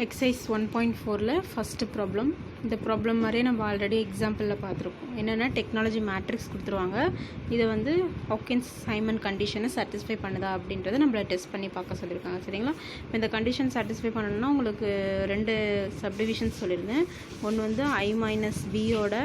Exercise 1.4ல first problem. இந்த problem மாதிரியே நம்ம ஆல்ரெடி எக்ஸாம்பிளில் பார்த்துருக்கோம். என்னென்னா டெக்னாலஜி மேட்ரிக்ஸ் கொடுத்துருவாங்க. இதை வந்து ஹாக்கின்ஸ் சைமன் கண்டிஷனை சாட்டிஸ்ஃபை பண்ணுதா அப்படின்றத நம்மளை டெஸ்ட் பண்ணி பார்க்க சொல்லியிருக்காங்க. சரிங்களா? இப்போ இந்த கண்டிஷன் சாட்டிஸ்ஃபை பண்ணணும்னா உங்களுக்கு 2 சப்டிவிஷன்ஸ் சொல்லியிருந்தேன். ஒன்று வந்து I-Bயோட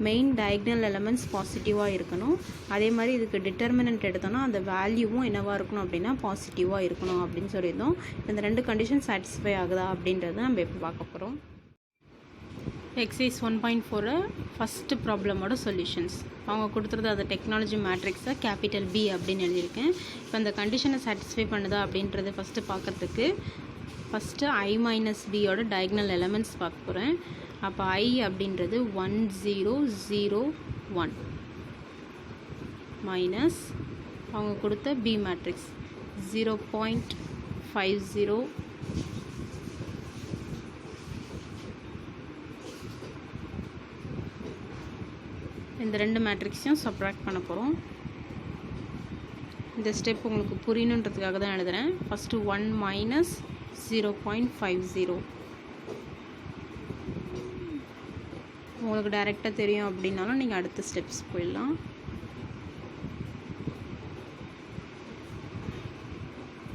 மெயின் டயக்னல் எலமெண்ட்ஸ் பாசிட்டிவாக இருக்கணும். அதே மாதிரி இதுக்கு டிட்டர்மினன்ட் எடுத்தோன்னா அந்த வேல்யூவும் என்னவாக இருக்கணும் அப்படின்னா பாசிட்டிவாக இருக்கணும் அப்படின்னு சொல்லியிருந்தோம். இந்த 2 கண்டிஷன் சாட்டிஸ்ஃபை ஆகுதா அப்படின்றத நம்ம இப்போ பார்க்க போகிறோம். எக்ஸசைஸ் 1.4 ஃபஸ்ட்டு ப்ராப்ளமோட சொல்யூஷன்ஸ். அவங்க கொடுத்துருது அந்த டெக்னாலஜி மேட்ரிக்ஸை கேபிட்டல் B அப்படின்னு எழுதியிருக்கேன். இப்போ அந்த கண்டிஷனை சாட்டிஸ்ஃபை பண்ணுதா அப்படின்றது ஃபஸ்ட்டு பார்க்குறதுக்கு ஃபஸ்ட்டு I-Bயோட டயக்னல் எலமெண்ட்ஸ் பார்க்க போகிறேன். அப்போ I அப்படின்றது 1 0 0 1 மைனஸ் அவங்க கொடுத்த B மேட்ரிக்ஸ் 0.50 இந்த 2 மேட்ரிக்ஸையும் சப்ராக்ட் பண்ண போகிறோம். இந்த ஸ்டெப் உங்களுக்கு புரியணுன்றதுக்காக தான் எழுதுகிறேன். ஃபஸ்ட்டு 1 மைனஸ் 0.50 உங்களுக்கு டைரெக்டாக தெரியும் அப்படின்னாலும் நீங்கள் அடுத்த ஸ்டெப்ஸ் போயிடலாம்.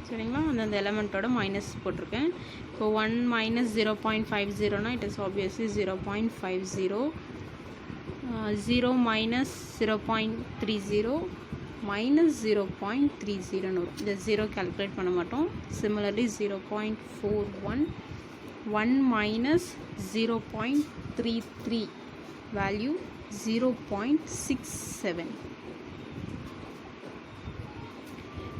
சரிங்களா? அந்தந்த எலமெண்ட்டோட மைனஸ் போட்டிருக்கேன். இப்போ 1 மைனஸ் 0.50னா it is obviously 0.50. 0 minus 0.30 minus 0.30 வரும். இந்த 0 கால்குலேட் பண்ண மாட்டோம். Similarly 0.41 1 minus 0.33 value 0.67.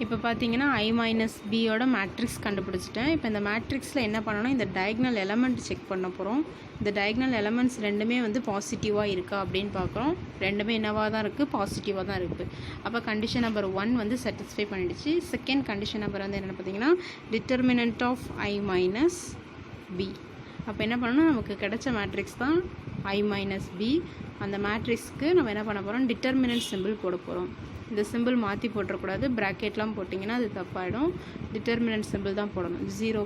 இப்போ பார்த்தீங்கன்னா I-Bயோட மேட்ரிக்ஸ் கண்டுபிடிச்சிட்டேன். இப்போ இந்த மேட்ரிக்ஸில் என்ன பண்ணணும், இந்த டயக்னல் எலமெண்ட் செக் பண்ண போகிறோம். இந்த டயக்னல் எலமெண்ட்ஸ் ரெண்டுமே வந்து பாசிட்டிவாக இருக்கா அப்படின்னு பார்க்குறோம். ரெண்டுமே என்னவாக தான் இருக்குது, பாசிட்டிவாக தான் இருக்குது. அப்போ கண்டிஷன் நம்பர் 1 வந்து சாட்டிஸ்ஃபை பண்ணிடுச்சு. செகண்ட் கண்டிஷன் நம்பர் வந்து என்னென்னு பார்த்தீங்கன்னா டிட்டர்மினன்ட் ஆஃப் I-B. அப்போ என்ன பண்ணணும், நமக்கு கிடைச்ச மேட்ரிக்ஸ் தான் I-B. அந்த மேட்ரிக்ஸ்க்கு நம்ம என்ன பண்ண போகிறோம், டிட்டர்மினன்ட் சிம்பிள் போட போகிறோம். இந்த சிம்பிள் மாற்றி போட்டுறக்கூடாது. ப்ராக்கெட்லாம் போட்டிங்கன்னா அது தப்பாயிடும். டிட்டர்மினன்ட் சிம்பிள் தான் போடணும். 0.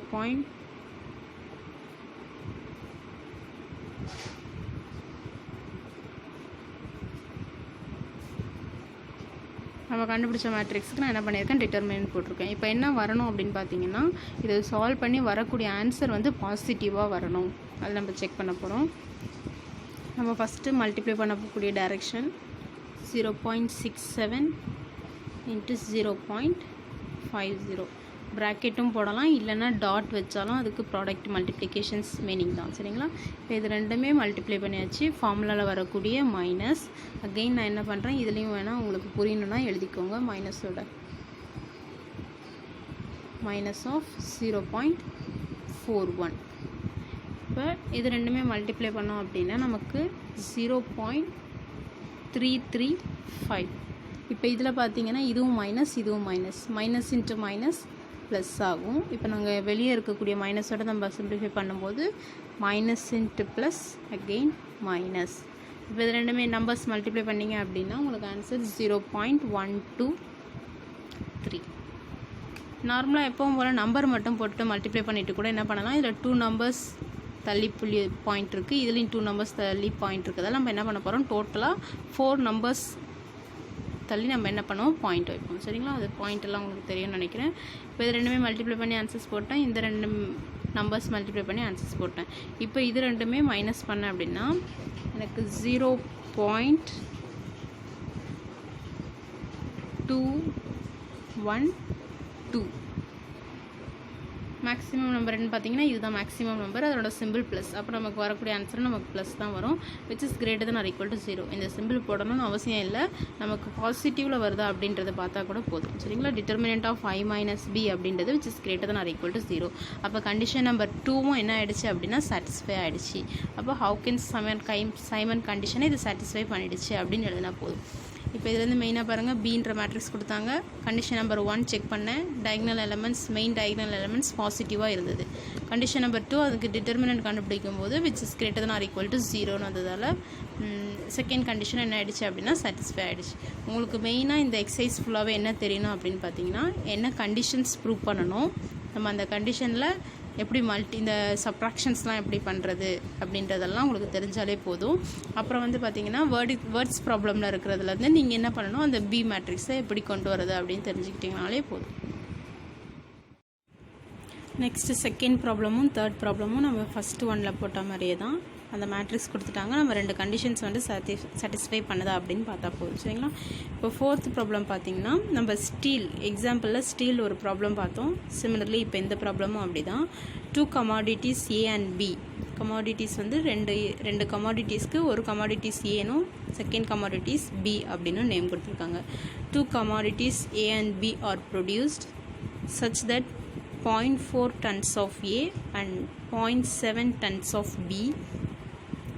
நம்ம கண்டுபிடிச்ச மேட்ரிக்ஸுக்கு நான் என்ன பண்ணியிருக்கேன், டிட்டர்மினன்ட் போட்டிருக்கேன். இப்போ என்ன வரணும் அப்படின்னு பார்த்தீங்கன்னா இதை சால்வ் பண்ணி வரக்கூடிய ஆன்சர் வந்து பாசிட்டிவாக வரணும். அதை நம்ம செக் பண்ண போகிறோம். நம்ம ஃபஸ்ட்டு மல்டிப்ளை பண்ணக்கூடிய டைரெக்ஷன் 0.67 இன்ட்டு 0.50. ப்ராக்கெட்டும் போடலாம், இல்லைன்னா டாட் வச்சாலும் அதுக்கு ப்ராடக்ட் மல்டிப்ளிகேஷன்ஸ் மீனிங் தான். சரிங்களா? இப்போ இது ரெண்டுமே மல்டிப்ளை பண்ணியாச்சு. ஃபார்முலாவில் வரக்கூடிய மைனஸ் அகெயின் நான் என்ன பண்ணுறேன், இதுலேயும் வேணால் உங்களுக்கு புரியணுன்னா எழுதிக்கோங்க. மைனஸோட மைனஸ் ஆஃப் 0.41. இப்போ இது ரெண்டுமே மல்டிப்ளை பண்ணோம் அப்படின்னா நமக்கு 0.335. இப்போ இதில் பார்த்தீங்கன்னா இதுவும் மைனஸ் இதுவும் minus, minus into minus plus ஆகும். இப்போ நாங்கள் வெளியே இருக்கக்கூடிய மைனஸோடு நம்ம சிம்பிளிஃபை பண்ணும்போது minus into plus again minus. இப்போ இது ரெண்டுமே நம்பர்ஸ் மல்டிப்ளை பண்ணிங்க அப்படின்னா உங்களுக்கு ஆன்சர் 0.123. நார்மலாக எப்பவும் போல் நம்பர் மட்டும் போட்டு மல்டிப்ளை பண்ணிவிட்டு கூட என்ன பண்ணலாம், இதில் 2 நம்பர்ஸ் தள்ளி புள்ளி பாயிண்ட் இருக்குது, இதுலேயும் 2 நம்பர்ஸ் தள்ளி பாயிண்ட் இருக்குது. அதெல்லாம் நம்ம என்ன பண்ண போகிறோம், டோட்டலாக 4 நம்பர்ஸ் தள்ளி நம்ம என்ன பண்ணுவோம், பாயிண்ட் வைப்போம். சரிங்களா? அது பாயிண்ட் எல்லாம் உங்களுக்கு தெரியும்னு நினைக்கிறேன். இப்போ இது ரெண்டுமே மல்டிப்ளை பண்ணி ஆன்சர்ஸ் போட்டேன். இந்த 2 நம்பர்ஸ் மல்டிப்ளை பண்ணி ஆன்சர்ஸ் போட்டேன். இப்போ இது ரெண்டுமே மைனஸ் பண்ணேன் அப்படின்னா எனக்கு 0.212 மேக்ஸிமம் நம்பர்னு பார்த்தீங்கன்னா இதுதான் மேக்ஸிமம் நம்பர். அதோட சிம்பிள் ப்ளஸ். அப்புறம் நமக்கு வரக்கூடிய ஆன்சர் நமக்கு ப்ளஸ் தான் வரும். Which is greater than or equal to 0. இந்த சிம்பிள் போடணும்னு அவசியம் இல்லை, நமக்கு பாசிட்டிவில் வருதா அப்படின்றத பார்த்தா கூட போதும். சரிங்களா? டிட்டர்மினன்ட் ஆஃப் I-B அப்படின்றது which is greater than or equal to 0. அப்போ கண்டிஷன் நம்பர் 2வும் என்ன ஆகிடுச்சு அப்படின்னா சாட்டிஸ்ஃபை ஆகிடுச்சு. அப்போ ஹாக்கின்ஸ் சைமன் கண்டிஷனை இது சாட்டிஸ்ஃபை பண்ணிடுச்சு அப்படின்னு எழுதினா போதும். இப்போ இதுலேருந்து மெயினாக பாருங்கள், பீன்ற மேட்ரிக்ஸ் கொடுத்தாங்க. கண்டிஷன் நம்பர் 1 செக் பண்ணேன். Diagonal elements main diagonal elements பாசிட்டிவாக இருந்தது. கண்டிஷன் நம்பர் 2 அதுக்கு டிட்டர்மினன்ட் கண்டுபிடிக்கும் போது which is greater than or equal to 0ன்னு வந்ததால் செகண்ட் கண்டிஷன் என்ன ஆகிடுச்சு அப்படின்னா சாட்டிஸ்ஃபை ஆகிடுச்சு. உங்களுக்கு மெயினாக இந்த எக்ஸசைஸ் ஃபுல்லாகவே என்ன தெரியணும் அப்படின்னு பார்த்தீங்கன்னா என்ன கண்டிஷன்ஸ் ப்ரூவ் பண்ணணும், நம்ம அந்த கண்டிஷனில் எப்படி இந்த சப்ராக்ஷன்ஸ்லாம் எப்படி பண்ணுறது அப்படின்றதெல்லாம் உங்களுக்கு தெரிஞ்சாலே போதும். அப்புறம் வந்து பார்த்திங்கன்னா வேர்ட்ஸ் ப்ராப்ளமில் இருக்கிறதுலேருந்து நீங்கள் என்ன பண்ணணும், அந்த பி மேட்ரிக்ஸை எப்படி கொண்டு வரது அப்படின்னு தெரிஞ்சுக்கிட்டிங்கனாலே போதும். நெக்ஸ்ட்டு செகண்ட் ப்ராப்ளமும் தேர்ட் ப்ராப்ளமும் நம்ம ஃபஸ்ட்டு ஒன்னில் போட்ட மாதிரியே தான். அந்த மேட்ரிக்ஸ் கொடுத்துட்டாங்க, நம்ம 2 கண்டிஷன்ஸ் வந்து சாட்டிஸ்ஃபை பண்ணுதா அப்படின்னு பார்த்தா போதும். சரிங்களா? இப்போ ஃபோர்த் ப்ராப்ளம் பார்த்திங்கன்னா நம்ம ஸ்டீல் எக்ஸாம்பிளில் ஸ்டீல் ஒரு ப்ராப்ளம் பார்த்தோம். சிமிலர்லி இப்போ இந்த ப்ராப்ளமும் அப்படி தான். 2 commodities A and B. Commodities வந்து ரெண்டு கமாடிட்டிஸ்க்கு ஒரு கமாடிட்டிஸ் ஏனும் செகண்ட் கமாடிட்டிஸ் B அப்படின்னு நேம் கொடுத்துருக்காங்க. 2 commodities A and B are produced such that 0.4 tons of A and 0.7 tons of B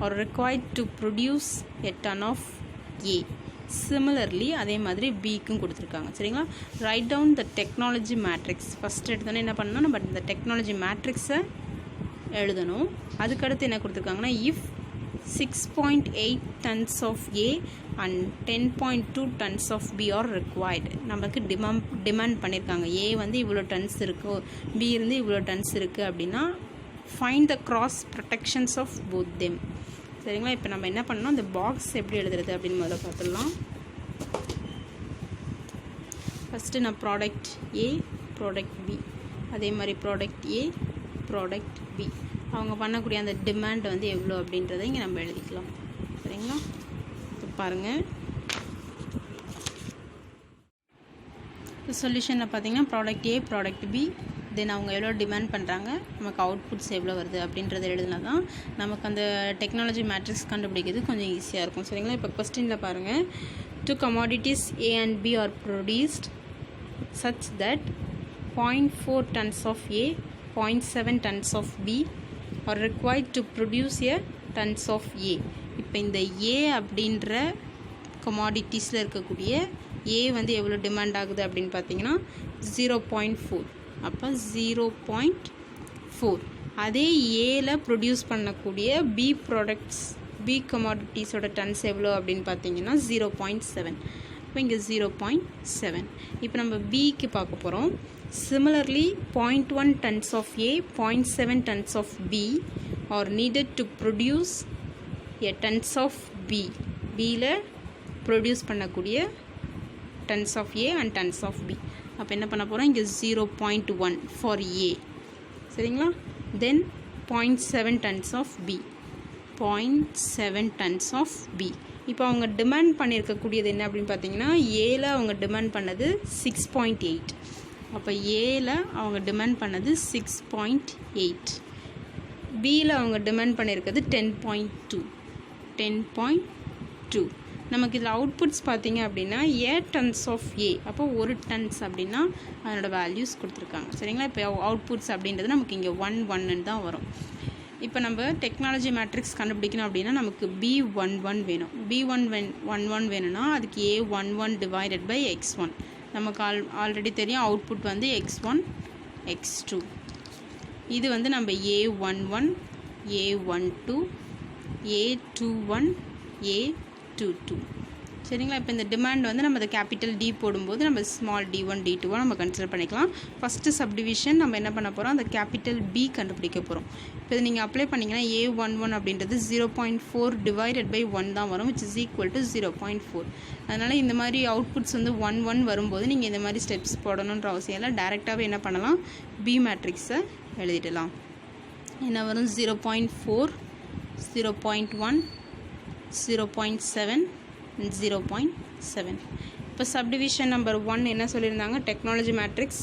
are required to produce a ton of A. Similarly அதே மாதிரி Bக்கும் கொடுத்துருக்காங்க. சரிங்களா? Write down the technology matrix. First எடுத்தோன்னே என்ன பண்ணணும், நம்ம இந்த டெக்னாலஜி மேட்ரிக்ஸை எழுதணும். அதுக்கடுத்து என்ன கொடுத்துருக்காங்கன்னா, if 6.8 tons of A and 10.2 tons of B are required. நமக்கு டிமாண்ட் பண்ணியிருக்காங்க. A வந்து இவ்வளோ டன்ஸ் இருக்குது, B இருந்து இவ்வளோ டன்ஸ் இருக்குது அப்படின்னா find the cross productions of both them. சரிங்களா? இப்போ நம்ம என்ன பண்ணணும், அந்த பாக்ஸ் எப்படி எழுதுறது அப்படின்னு முதல்ல பார்த்துடலாம். ஃபஸ்ட்டு நான் ப்ராடக்ட் A, ப்ராடக்ட் B, அதே மாதிரி ப்ராடக்ட் A, ப்ராடக்ட் B, அவங்க பண்ணக்கூடிய அந்த டிமாண்ட் வந்து எவ்வளோ அப்படின்றத இங்கே நம்ம எழுதிக்கலாம். சரிங்களா? இப்போ பாருங்கள், சொல்யூஷனில் பார்த்தீங்கன்னா ப்ராடக்ட் A, ப்ராடக்ட் B, தென் அவங்க எவ்வளோ டிமாண்ட் பண்ணுறாங்க, நமக்கு அவுட்புட்ஸ் எவ்வளோ வருது அப்படின்றத எழுதுனா தான் நமக்கு அந்த டெக்னாலஜி மேட்ரிக்ஸ் கண்டுபிடிக்கிறது கொஞ்சம் ஈஸியாக இருக்கும். சரிங்களா? இப்போ கொஸ்டினில் பாருங்கள், 2 commodities A and B are produced such that 0.4 tons of A, 0.7 tons of B are required to produce a tons of A. இப்போ இந்த A அப்படின்ற கமாடிட்டிஸில் இருக்கக்கூடிய A வந்து எவ்வளோ டிமாண்ட் ஆகுது அப்படின்னு பார்த்தீங்கன்னா 0.4. அப்போ 0.4. அதே ஏல ப்ரொடியூஸ் பண்ணக்கூடிய B ப்ராடக்ட்ஸ், B கமாடிட்டிஸோட டன்ஸ் எவ்வளோ அப்படின்னு பார்த்தீங்கன்னா 0.7. இப்போ இங்கே 0.7. இப்போ நம்ம Bக்கு பார்க்க போகிறோம். Similarly, 0.1 tons of A, 0.7 tons of B are needed to produce a tons of B. Bல ப்ரொடியூஸ் பண்ணக்கூடிய tons of A and tons of B. அப்போ என்ன பண்ண போகிறோம், இங்கே 0.1 for A. சரிங்களா? தென் 0.7 tons of B, 0.7 tons of B. இப்போ அவங்க டிமாண்ட் பண்ணியிருக்கக்கூடியது என்ன அப்படின்னு பார்த்தீங்கன்னா, ஏல அவங்க டிமாண்ட் பண்ணது 6.8. அப்போ ஏல அவங்க டிமாண்ட் பண்ணது 6.8. பியில் அவங்க டிமாண்ட் பண்ணியிருக்கிறது 10.2. 10.2. நமக்கு இதில் அவுட்புட்ஸ் பார்த்தீங்க அப்படின்னா ஏ டன்ஸ் ஆஃப் ஏ. அப்போ ஒரு டன்ஸ் அப்படின்னா அதனோட வேல்யூஸ் கொடுத்துருக்காங்க. சரிங்களா? இப்போ அவுட்புட்ஸ் அப்படின்றது நமக்கு இங்கே 1 தான் வரும். இப்போ நம்ம டெக்னாலஜி மேட்ரிக்ஸ் கண்டுபிடிக்கணும் அப்படின்னா நமக்கு B11 வேணும். B11 வேணும்னா அதுக்கு A11 டிவைடட் பை X1. நமக்கு ஆல்ரெடி தெரியும் அவுட்புட் வந்து X1, X2. இது வந்து நம்ம A11, A12, A21, A22. சரிங்களா? இப்போ இந்த டிமாண்ட் வந்து நம்ம அதை கேபிட்டல் டி போடும்போது நம்ம ஸ்மால் d1 d2 நம்ம கன்சிடர் பண்ணிக்கலாம். ஃபஸ்ட்டு சப்டிவிஷன் நம்ம என்ன பண்ண போகிறோம், அந்த கேபிட்டல் பி கண்டுபிடிக்க போகிறோம். இப்போ இதை நீங்கள் அப்ளை பண்ணிங்கன்னா A11 அப்படின்றது 0.4 டிவைடட் பை 1 தான் வரும், which is equal to 0.4. அதனால் இந்த மாதிரி அவுட்புட்ஸ் வந்து 1 வரும்போது நீங்கள் இந்த மாதிரி ஸ்டெப்ஸ் போடணுன்ற அவசியம் இல்லை. டேரெக்டாகவே என்ன பண்ணலாம், பி மேட்ரிக்ஸை எழுதிடலாம். என்ன வரும், 0.4, 0.1, 0.7, 0.7. இப்போ சப்டிவிஷன் நம்பர் 1 என்ன சொல்லியிருந்தாங்க, டெக்னாலஜி மேட்ரிக்ஸ்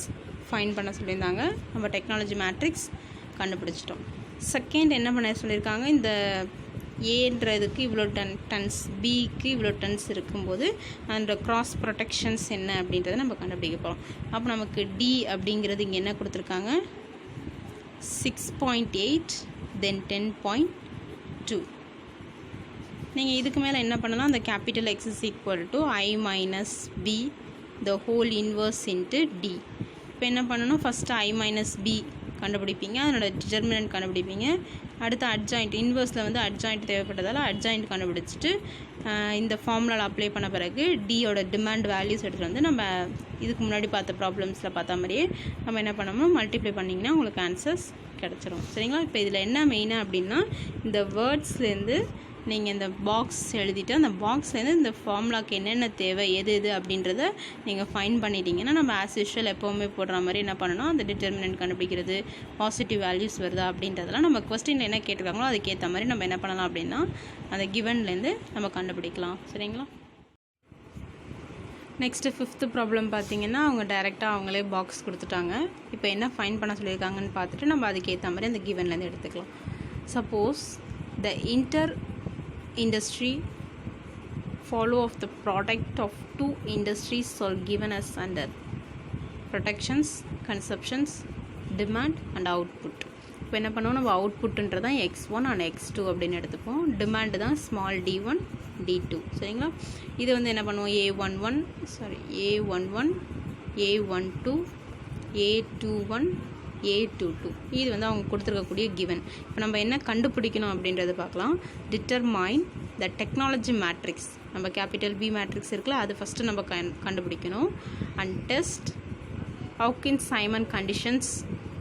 ஃபைண்ட் பண்ண சொல்லியிருந்தாங்க. நம்ம டெக்னாலஜி மேட்ரிக்ஸ் கண்டுபிடிச்சிட்டோம். செகண்ட் என்ன பண்ண சொல்லியிருக்காங்க, இந்த ஏன்றதுக்கு இவ்வளோ டன்ஸ், பிக்கு இவ்வளோ டன்ஸ் இருக்கும்போது அந்த கிராஸ் ப்ரொடெக்ஷன்ஸ் என்ன அப்படின்றத நம்ம கண்டுபிடிக்க போகிறோம். அப்போ நமக்கு டி அப்படிங்கிறது இங்கே என்ன கொடுத்துருக்காங்க, 6.8, தென் 10.2. நீங்கள் இதுக்கு மேலே என்ன பண்ணலாம், அந்த capital X is equal to I minus B the whole inverse into D. இப்போ என்ன பண்ணணும், ஃபஸ்ட்டு I minus B கண்டுபிடிப்பீங்க, அதனோட டிட்டர்மினன்ட் கண்டுபிடிப்பீங்க. அடுத்து அட்ஜாயிண்ட், இன்வர்ஸில் வந்து அட்ஜாயிண்ட் தேவைப்பட்டதால் அட்ஜாயிண்ட் கண்டுபிடிச்சிட்டு இந்த ஃபார்முலாவில் அப்ளை பண்ண பிறகு டியோட டிமாண்ட் வேல்யூஸ் எடுத்துகிட்டு வந்து நம்ம இதுக்கு முன்னாடி பார்த்த ப்ராப்ளம்ஸில் பார்த்த மாதிரியே நம்ம என்ன பண்ணோமோ மல்டிப்ளை பண்ணிங்கன்னா உங்களுக்கு ஆன்சர்ஸ் கிடச்சிரும். சரிங்களா? இப்போ இதில் என்ன மெயினாக அப்படின்னா இந்த வேர்ட்ஸ்லேருந்து நீங்கள் இந்த பாக்ஸ் எழுதிட்டு அந்த பாக்ஸ்லேருந்து இந்த ஃபார்முலாக்கு என்னென்ன தேவை எது அப்படின்றத நீங்கள் ஃபைன் பண்ணிட்டீங்கன்னா நம்ம ஆஸ் யூஷுவல் எப்போவுமே போடுற மாதிரி என்ன பண்ணணும், அந்த டிட்டர்மினன்ட் கண்டுபிடிக்கிறது, பாசிட்டிவ் வேல்யூஸ் வருதா அப்படின்றதெல்லாம் நம்ம கொஸ்டினில் என்ன கேட்டிருக்காங்களோ அதுக்கேற்ற மாதிரி நம்ம என்ன பண்ணலாம் அப்படின்னா அந்த கிவன்லேருந்து நம்ம கண்டுபிடிக்கலாம். சரிங்களா? நெக்ஸ்ட்டு 5th ப்ராப்ளம் பார்த்தீங்கன்னா அவங்க டைரெக்டாக அவங்களே பாக்ஸ் கொடுத்துட்டாங்க. இப்போ என்ன ஃபைன் பண்ண சொல்லியிருக்காங்கன்னு பார்த்துட்டு நம்ம அதுக்கேற்ற மாதிரி அந்த கிவன்லேருந்து எடுத்துக்கலாம். Suppose the industry follow of the product of two industries are given as under protections, consumptions, demand and output. இப்போ என்ன பண்ணுவோம், நம்ம அவுட்புட்ன்றது தான் x1 and x2 அப்படின்னு எடுத்துப்போம். டிமாண்ட் தான் ஸ்மால் d1 d2. சரிங்களா? இது வந்து என்ன பண்ணுவோம், a11 a12 a21 a22 இது வந்து அவங்க கொடுத்துருக்கக்கூடிய கிவன். இப்போ நம்ம என்ன கண்டுபிடிக்கணும் அப்படின்றத பார்க்கலாம். டிட்டர்மைன் த டெக்னாலஜி மேட்ரிக்ஸ், நம்ம கேபிட்டல் பி மேட்ரிக்ஸ் இருக்குல்ல அது ஃபஸ்ட்டு நம்ம கண்டுபிடிக்கணும். And test Hawkins Simon conditions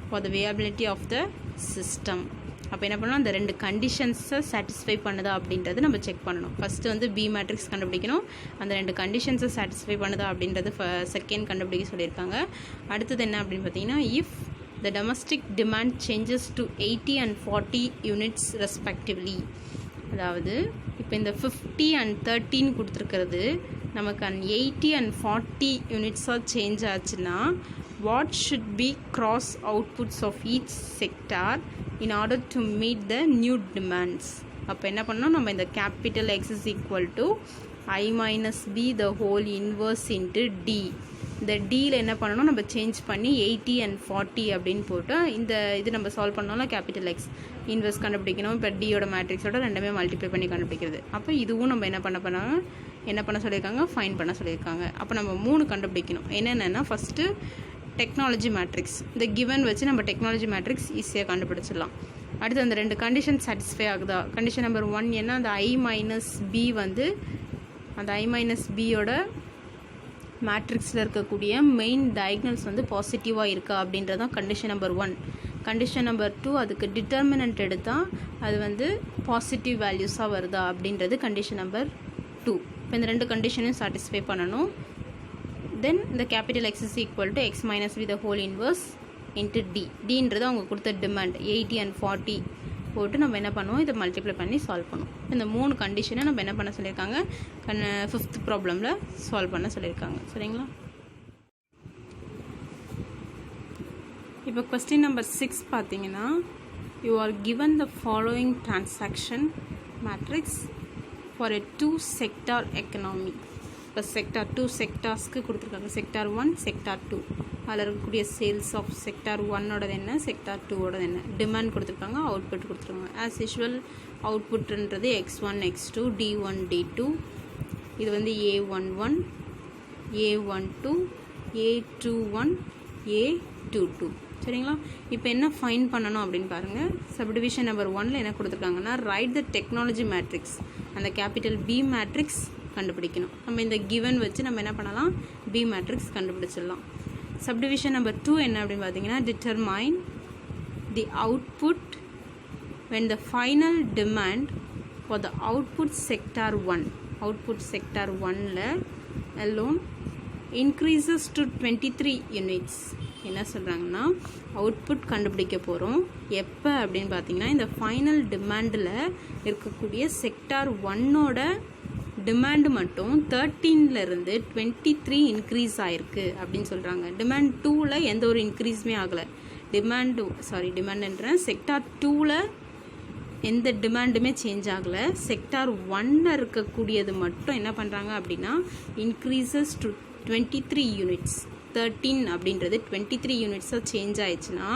for the viability of the system. அப்போ என்ன பண்ணணும், அந்த 2 கண்டிஷன்ஸை சாட்டிஸ்ஃபை பண்ணுதா அப்படின்றது நம்ம செக் பண்ணணும். ஃபஸ்ட்டு வந்து பி மேட்ரிக்ஸ் கண்டுபிடிக்கணும், அந்த 2 கண்டிஷன்ஸை சாட்டிஸ்ஃபை பண்ணுதா அப்படின்றது செகண்ட் கண்டுபிடிக்க சொல்லியிருக்காங்க. அடுத்தது என்ன அப்படின்னு பார்த்தீங்கன்னா, if the domestic demand changes to 80 and 40 units respectively. அதாவது இப்போ இந்த 50 and 13 கொடுத்துருக்கிறது நமக்கு அந்த 80 and 40 யூனிட்ஸாக சேஞ்ச் ஆச்சுன்னா what should be cross outputs of each sector in order to meet the new demands. அப்போ என்ன பண்ணணும், நம்ம இந்த capital X is equal to I minus B the whole inverse into D. இந்த டீயில் என்ன பண்ணணும், நம்ம சேஞ்ச் பண்ணி 80 and 40 அப்படின்னு போட்டு இந்த இது நம்ம சால்வ் பண்ணோம்னா கேபிட்டல் எக்ஸ் இன்வெர்ஸ் கண்டுபிடிக்கணும். இப்போ டியோட மேட்ரிக்ஸோட ரெண்டுமே மல்டிப்ளை பண்ணி கண்டுபிடிக்கிறது. அப்போ இதுவும் நம்ம என்ன பண்ண சொல்லியிருக்காங்க, ஃபைன் பண்ண சொல்லியிருக்காங்க. அப்போ நம்ம 3 கண்டுபிடிக்கணும். என்னென்னா ஃபஸ்ட்டு டெக்னாலஜி மேட்ரிக்ஸ், இந்த கிவன் வச்சு நம்ம டெக்னாலஜி மேட்ரிக்ஸ் ஈஸியாக கண்டுபிடிச்சிடலாம். அடுத்து அந்த 2 கண்டிஷன் சாட்டிஸ்ஃபை ஆகுதா. கண்டிஷன் நம்பர் 1 என்ன, அந்த I minus B வந்து அந்த I minus Bயோட மேட்ரிக்ஸில் இருக்கக்கூடிய மெயின் டயக்னல்ஸ் வந்து பாசிட்டிவாக இருக்கா அப்படின்றது தான் கண்டிஷன் நம்பர் 1. கண்டிஷன் நம்பர் 2 அதுக்கு டிட்டர்மினன்ட் எடுத்தால் அது வந்து பாசிட்டிவ் வேல்யூஸாக வருதா அப்படின்றது கண்டிஷன் நம்பர் 2. இப்போ இந்த 2 கண்டிஷனையும் சாட்டிஸ்ஃபை பண்ணணும். தென் இந்த capital X is equal to X minus with whole inverse into டின்றது அவங்க கொடுத்த டிமாண்ட் 80 and 40 போட்டு நம்ம என்ன பண்ணுவோம், இதை மல்டிப்ளை பண்ணி சால்வ் பண்ணுவோம். இந்த 3 கண்டிஷனை நம்ம என்ன பண்ண சொல்லியிருக்காங்க, 5th ப்ராப்ளமில் சால்வ் பண்ண சொல்லியிருக்காங்க. சரிங்களா? இப்போ கொஸ்டின் நம்பர் 6 பார்த்தீங்கன்னா, you are given the following transaction matrix for a 2 sector economy. இப்போ செக்டார் 2 செக்டார்ஸ்க்கு கொடுத்துருக்காங்க, செக்டார் 1 செக்டார் 2. அதில் இருக்கக்கூடிய சேல்ஸ் ஆஃப் செக்டார் 1ஓடது என்ன, செக்டார் 2ஓடது என்ன, டிமாண்ட் கொடுத்துருக்காங்க, அவுட்புட் கொடுத்துருக்காங்க. ஆஸ் யூஷுவல் அவுட்புட்ன்றது x1 x2 d1 d2. இது வந்து a11 a12 a21 a22. சரிங்களா? இப்போ என்ன ஃபைன் பண்ணணும் அப்படின்னு பாருங்கள். சப்டிவிஷன் நம்பர் 1ல் என்ன கொடுத்துருக்காங்கன்னா, ரைட் த டெக்னாலஜி மேட்ரிக்ஸ், அந்த கேபிட்டல் பி மேட்ரிக்ஸ் கண்டுபிடிக்கணும். நம்ம இந்த கிவன் வச்சு நம்ம என்ன பண்ணலாம், பி மேட்ரிக்ஸ் கண்டுபிடிச்சிடலாம். சப்டிவிஷன் நம்பர் 2 என்ன அப்படின்னு பார்த்தீங்கன்னா, determine the output when the final demand for the output sector 1 alone increases to 23 units. என்ன சொல்கிறாங்கன்னா, அவுட்புட் கண்டுபிடிக்க போகிறோம் எப்போ அப்படின்னு பார்த்தீங்கன்னா, இந்த ஃபைனல் டிமாண்டில் இருக்கக்கூடிய செக்டார் 1ஓட டிமாண்டு மட்டும் 13லேருந்து 23 இன்க்ரீஸ் ஆகிருக்கு அப்படின்னு சொல்கிறாங்க. டிமாண்ட் 2ல் எந்த ஒரு இன்க்ரீஸுமே ஆகலை. டிமாண்டுன்றேன் செக்டார் 2ல் எந்த டிமாண்டுமே சேஞ்ச் ஆகலை. செக்டார் 1ல் இருக்கக்கூடியது மட்டும் என்ன பண்ணுறாங்க அப்படின்னா, இன்க்ரீசஸ் டு 23 யூனிட்ஸ். 13 அப்படின்றது 23 யூனிட்ஸாக சேஞ்ச் ஆயிடுச்சுன்னா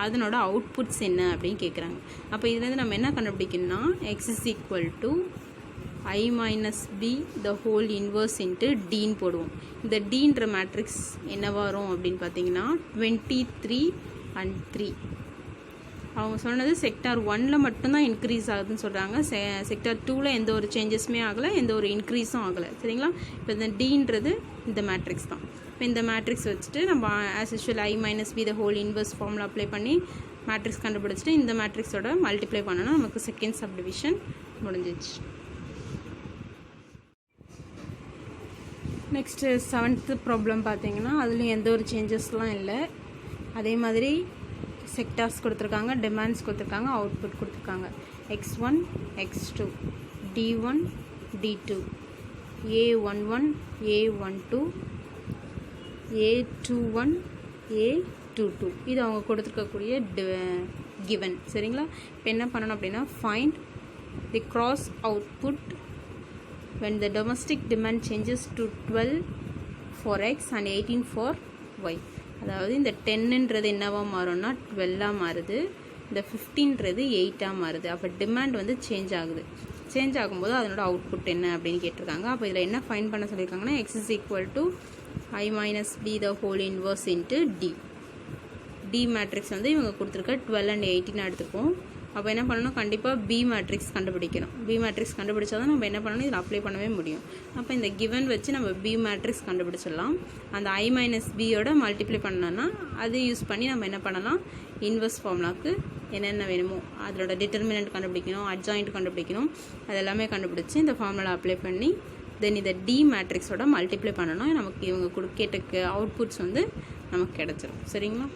அதனோட அவுட்புட்ஸ் என்ன அப்படின்னு கேட்குறாங்க. அப்போ இதுலேருந்து நம்ம என்ன கண்டுபிடிக்கணும்னா, X is equal to I minus B the whole inverse into Dன்னு போடுவோம். இந்த Dன்ற மேட்ரிக்ஸ் என்ன வரும் அப்படின்னு பார்த்தீங்கன்னா 23 and 3. அவங்க சொன்னது செக்டார் 1ல் மட்டும்தான் இன்க்ரீஸ் ஆகுதுன்னு சொல்கிறாங்க. செக்டார் 2ல் எந்த ஒரு சேஞ்சஸுமே ஆகலை, எந்த ஒரு இன்க்ரீஸும் ஆகலை. சரிங்களா? இப்போ இந்த Dன்றது இந்த மேட்ரிக்ஸ் தான். இப்போ இந்த மேட்ரிக்ஸ் வச்சுட்டு நம்ம as usual I minus B the whole inverse formula apply பண்ணி மேட்ரிக்ஸ் கண்டுபிடிச்சிட்டு இந்த மேட்ரிக்ஸோட மல்டிப்ளை பண்ணணும். நமக்கு செகண்ட் சப்டிவிஷன் முடிஞ்சிச்சு. நெக்ஸ்ட்டு 7th ப்ராப்ளம் பார்த்தீங்கன்னா அதுலேயும் எந்த ஒரு சேஞ்சஸ்லாம் இல்லை. அதே மாதிரி செக்டார்ஸ் கொடுத்துருக்காங்க, டிமாண்ட்ஸ் கொடுத்துருக்காங்க, அவுட்புட் கொடுத்துருக்காங்க. x1 x2 d1 d2 a11 a12 a21 a22 இது அவங்க கொடுத்துருக்கக்கூடிய கிவன். சரிங்களா? இப்போ என்ன பண்ணணும் அப்படின்னா find the cross output when the domestic demand changes to 12 for x and 18 for y. அதாவது இந்த 10ன்றது என்னவாக மாறும்னா 12ஆக மாறுது, இந்த 15ன்றது 8ஆக மாறுது. அப்போ டிமாண்ட் வந்து சேஞ்ச் ஆகுது. சேஞ்ச் ஆகும்போது அதனோட அவுட்புட் என்ன அப்படின்னு கேட்டிருக்காங்க. அப்போ இதில் என்ன ஃபைண்ட் பண்ண சொல்லியிருக்காங்கன்னா x is equal to I minus b the whole inverse into d. d matrix வந்து இவங்க கொடுத்துருக்க 12 and 18 எடுத்துப்போம். அப்போ என்ன பண்ணணும், கண்டிப்பாக பி மேட்ரிக்ஸ் கண்டுபிடிக்கணும். பி மேட்ரிக்ஸ் கண்டுபிடிச்சா தான் நம்ம என்ன பண்ணணும், இதில் அப்ளை பண்ணவே முடியும். அப்போ இந்த கிவன் வச்சு நம்ம பி மேட்ரிக்ஸ் கண்டுபிடிச்சிடலாம். அந்த ஐ மைனஸ் பியோட மல்டிப்ளை பண்ணோன்னா அது யூஸ் பண்ணி நம்ம என்ன பண்ணலாம், இன்வெர்ஸ் ஃபார்முலாவுக்கு என்னென்ன வேணுமோ அதோட டிட்டர்மினன்ட் கண்டுபிடிக்கணும், அட்ஜாயிண்ட் கண்டுபிடிக்கணும், அதெல்லாமே கண்டுபிடிச்சி இந்த ஃபார்முலா அப்ளை பண்ணி தென் இதை டி மேட்ரிக்ஸோட மல்டிப்ளை பண்ணணும். நமக்கு இவங்க கேட்ட அவுட்புட்ஸ் வந்து நமக்கு கிடச்சிரும். சரிங்களா?